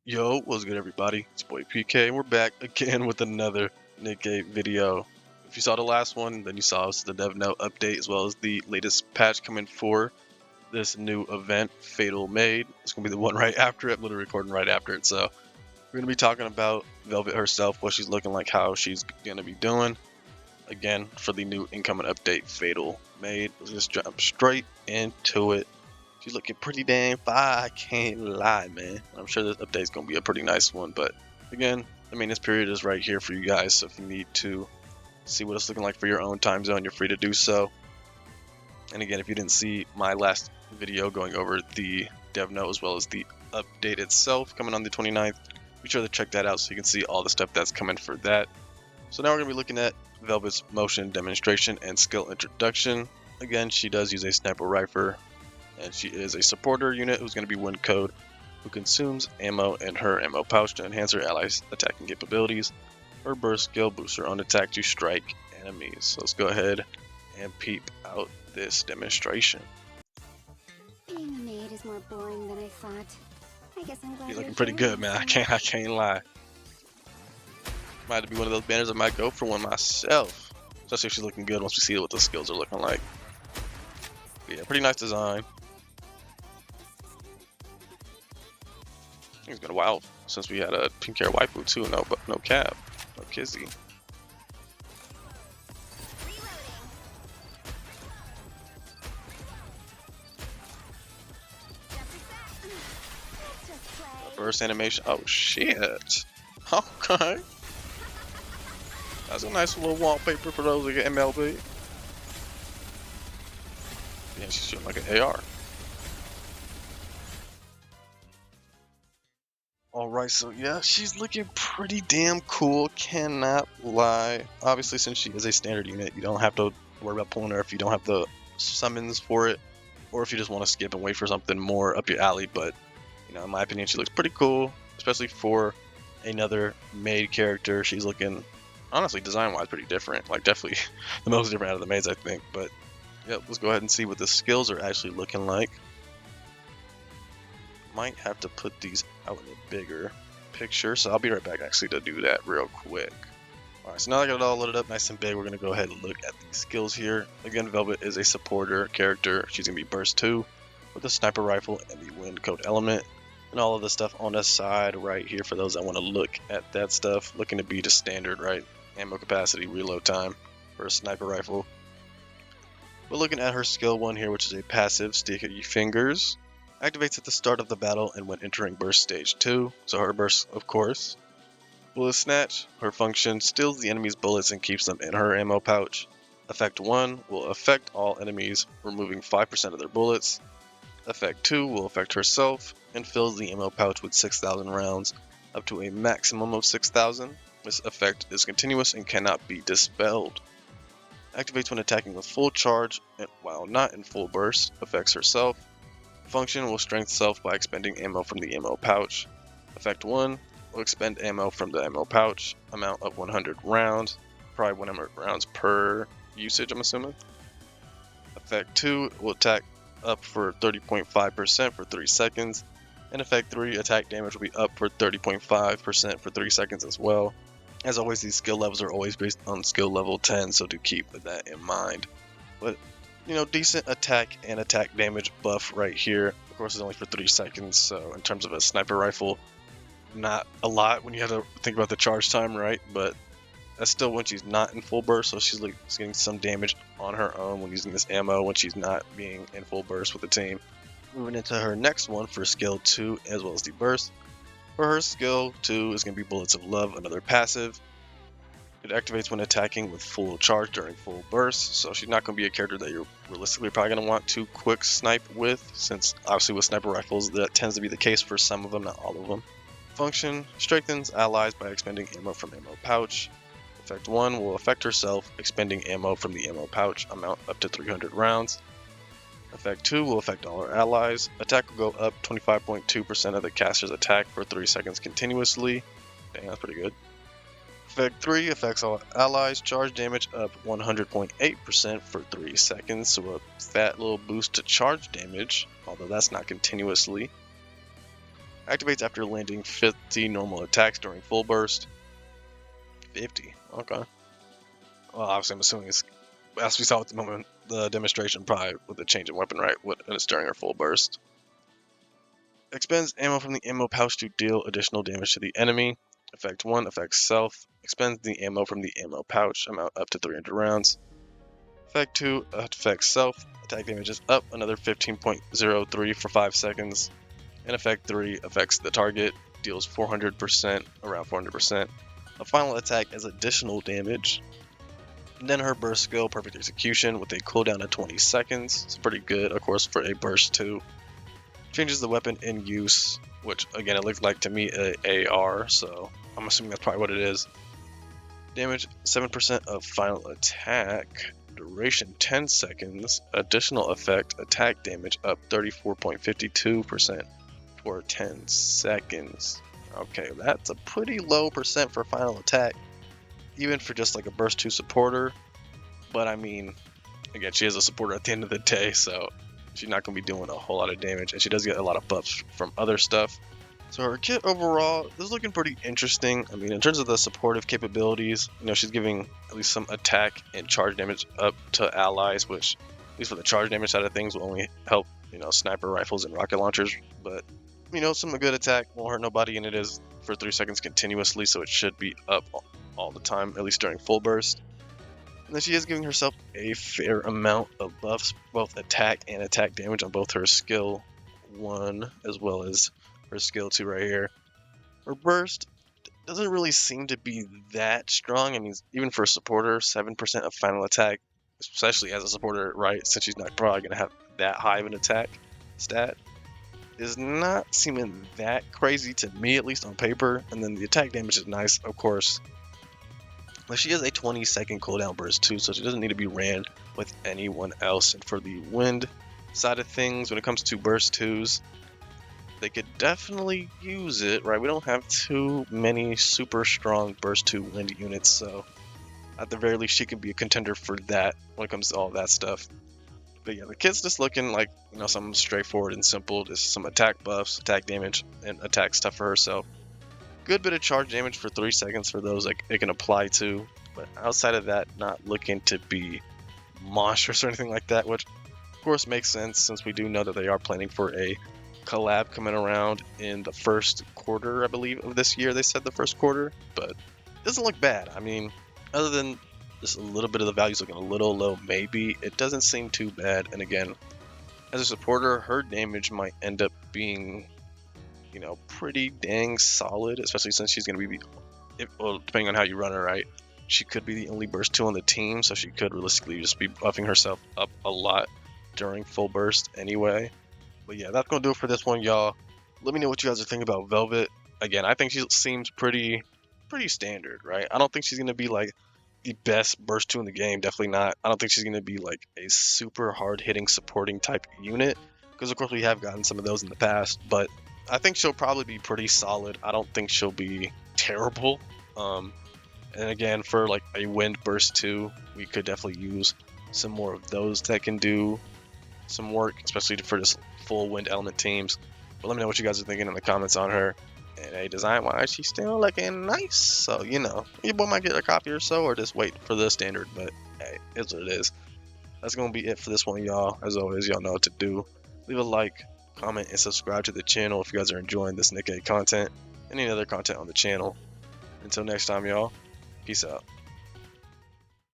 Yo, what's good everybody? It's your boy PK and we're back again with another Nikke video. If you saw the last one, then you saw the dev note update as well as the latest patch coming for this new event, Fatal Maid. It's going to be the one right after it, literally recording right after it. So we're going to be talking about Velvet herself, what she's looking like, how she's going to be doing. Again, for the new incoming update, Fatal Maid. Let's just jump straight into it. She's looking pretty damn fire, I can't lie, man. I'm sure this update's going to be a pretty nice one, but again, the maintenance period is right here for you guys, so if you need to see what it's looking like for your own time zone, you're free to do so. And again, if you didn't see my last video going over the dev note as well as the update itself coming on the 29th, be sure to check that out so you can see all the stuff that's coming for that. So now we're going to be looking at Velvet's motion demonstration and skill introduction. Again, she does use a sniper rifle, and she is a supporter unit who's going to be win code, who consumes ammo in her ammo pouch to enhance her allies' attacking capabilities. Her burst skill boosts her on attack to strike enemies. So let's go ahead and peep out this demonstration. Being a maid is more boring than I thought. I guess I'm glad You're looking you're pretty here good, man. I also. can't lie. Might be one of those banners I might go for one myself, especially if she's looking good once we see what the skills are looking like. But yeah, pretty nice design. It's been a while since we had a pink hair waifu too. No cap, no kizzy. Burst animation. Oh shit. Okay. That's a nice little wallpaper for those that get MLB. Yeah, she's shooting like an AR. Alright, so yeah, she's looking pretty damn cool, cannot lie. Obviously, since she is a standard unit, you don't have to worry about pulling her if you don't have the summons for it, or if you just want to skip and wait for something more up your alley. But, you know, in my opinion, she looks pretty cool, especially for another maid character. She's looking, honestly, design-wise, pretty different. Like, definitely the most different out of the maids, I think. But, yep, let's go ahead and see what the skills are actually looking like. Might have to put these out in a bigger picture, so I'll be right back actually to do that real quick. Alright, so now I got it all loaded up nice and big, we're going to go ahead and look at these skills here. Again, Velvet is a supporter character. She's going to be burst 2 with a sniper rifle and the wind code element. And all of the stuff on the side right here for those that want to look at that stuff. Looking to be the standard, right? Ammo capacity, reload time for a sniper rifle. We're looking at her skill 1 here, which is a passive sticky fingers. Activates at the start of the battle and when entering burst stage 2, so her burst, of course. Bullet snatch, her function steals the enemy's bullets and keeps them in her ammo pouch. Effect 1 will affect all enemies, removing 5% of their bullets. Effect 2 will affect herself and fills the ammo pouch with 6,000 rounds, up to a maximum of 6,000. This effect is continuous and cannot be dispelled. Activates when attacking with full charge and while not in full burst, affects herself. Function will strengthen self by expending ammo from the ammo pouch. Effect 1 will expend ammo from the ammo pouch, amount of 100 rounds, probably 100 rounds per usage, I'm assuming. Effect 2 will attack up for 30.5% for 3 seconds, and Effect 3 attack damage will be up for 30.5% for 3 seconds as well. As always, these skill levels are always based on skill level 10, so do keep that in mind. But you know, decent attack and attack damage buff right here. Of course, it's only for 3 seconds, so in terms of a sniper rifle, not a lot when you have to think about the charge time, right? But that's still when she's not in full burst, so she's getting some damage on her own when using this ammo when she's not being in full burst with the team. Moving into her next one for skill 2 as well as the burst. For her skill 2 is going to be Bullets of Love, another passive. It activates when attacking with full charge during full burst, so she's not going to be a character that you're realistically probably going to want to quick snipe with, since obviously with sniper rifles that tends to be the case for some of them, not all of them. Function strengthens allies by expending ammo from ammo pouch. Effect 1 will affect herself, expending ammo from the ammo pouch, amount up to 300 rounds. Effect 2 will affect all her allies. Attack will go up 25.2% of the caster's attack for 3 seconds continuously. Dang, that's pretty good. Effect 3 affects all allies, charge damage up 100.8% for 3 seconds, so a fat little boost to charge damage, although that's not continuously. Activates after landing 50 normal attacks during full burst. 50, okay. Well, obviously I'm assuming it's, as we saw at the moment, the demonstration probably with the change in weapon, right? When it's during her full burst. Expends ammo from the ammo pouch to deal additional damage to the enemy. Effect 1 affects self. Expends the ammo from the ammo pouch, amount up to 300 rounds. Effect 2 affects self. Attack damage is up another 15.03 for 5 seconds. And effect 3 affects the target, deals 400%, around 400%. A final attack as additional damage. And then her burst skill, perfect execution, with a cooldown of 20 seconds. It's pretty good, of course, for a burst 2. Changes the weapon in use, which again it looked like to me a AR, so I'm assuming that's probably what it is. Damage 7% of final attack, duration 10 seconds, additional effect attack damage up 34.52% for 10 seconds. Okay, that's a pretty low percent for final attack, even for just like a burst 2 supporter. But I mean, again, she is a supporter at the end of the day, so she's not going to be doing a whole lot of damage, and she does get a lot of buffs from other stuff. So her kit overall is looking pretty interesting. I mean, in terms of the supportive capabilities, you know, she's giving at least some attack and charge damage up to allies, which, at least for the charge damage side of things, will only help, you know, sniper rifles and rocket launchers. But, you know, some good attack won't hurt nobody, and it is for 3 seconds continuously, so it should be up all the time, at least during full burst. And then she is giving herself a fair amount of buffs, both attack and attack damage on both her skill 1 as well as her skill 2 right here. Her burst doesn't really seem to be that strong. I mean, even for a supporter, 7% of final attack, especially as a supporter, right, since she's not probably going to have that high of an attack stat, is not seeming that crazy to me, at least on paper. And then the attack damage is nice, of course. But she has a 20-second cooldown burst too, so she doesn't need to be ran with anyone else. And for the wind side of things, when it comes to burst 2s, they could definitely use it, right? We don't have too many super strong burst 2 wind units, so at the very least she could be a contender for that when it comes to all that stuff. But yeah, the kit's just looking like, you know, something straightforward and simple. Just some attack buffs, attack damage, and attack stuff for herself. Good bit of charge damage for 3 seconds for those like it can apply to, but outside of that, not looking to be monstrous or anything like that, which of course makes sense since we do know that they are planning for a collab coming around in the first quarter, I believe, of this year. They said the first quarter, but it doesn't look bad. I mean, other than just a little bit of the values looking a little low, maybe, it doesn't seem too bad. And again, as a supporter, her damage might end up being, you know, pretty dang solid, especially since she's going to be, well, depending on how you run her, right? She could be the only burst 2 on the team, so she could realistically just be buffing herself up a lot during full burst anyway. But yeah, that's going to do it for this one, y'all. Let me know what you guys are thinking about Velvet. Again, I think she seems pretty standard, right? I don't think she's going to be like the best burst 2 in the game. Definitely not. I don't think she's going to be like a super hard-hitting supporting type unit, because of course we have gotten some of those in the past, but I think she'll probably be pretty solid. I don't think she'll be terrible. And again, for like a wind burst 2, we could definitely use some more of those that can do some work, especially for just full wind element teams. But let me know what you guys are thinking in the comments on her. And hey, design wise, she's still looking nice. So, you know, your boy might get a copy or so, or just wait for the standard. But hey, it's what it is. That's going to be it for this one, y'all. As always, y'all know what to do. Leave a like, comment, and subscribe to the channel if you guys are enjoying this Nikke content and any other content on the channel. Until next time, y'all, peace out.